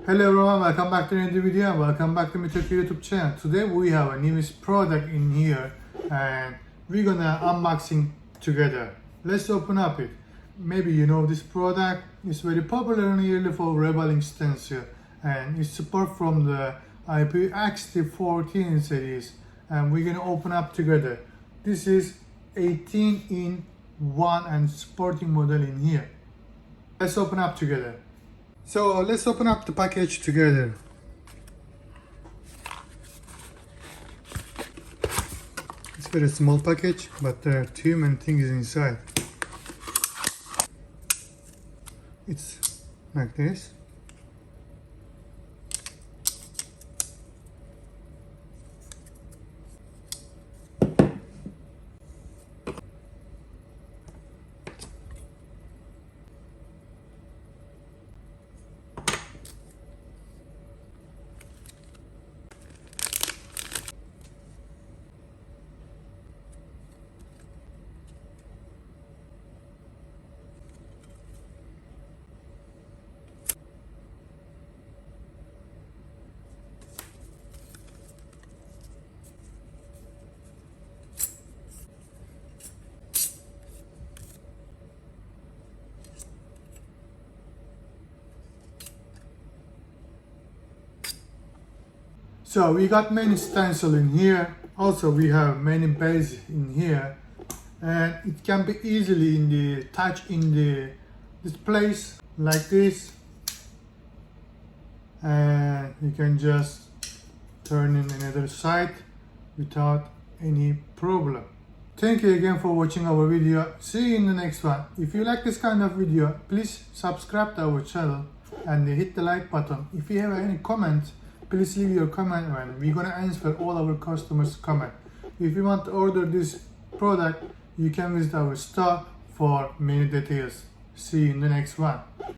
Hello everyone, welcome back to another video and welcome back to Miteko YouTube channel. Today we have a newest product in here and we're gonna unboxing together. Let's open up it. Maybe you know this product is very popular in here for Reballing stencil and it's support from the IPX-14 series and we're gonna open up together. This is 18in1 and supporting model in here. Let's open up together. So let's open up the package together. It's a very small package, but there are too many things inside. It's like this. So we got many stencil in here. Also we have many base in here, and it can be easily in the touch in this place like this, and you can just turn in another side without any problem. Thank you again for watching our video. See you in the next one. If you like this kind of video, please subscribe to our channel and hit the like button. If you have any comments, please leave your comment and we're gonna answer all our customers' comment. If you want to order this product, you can visit our store for many details. See you in the next one.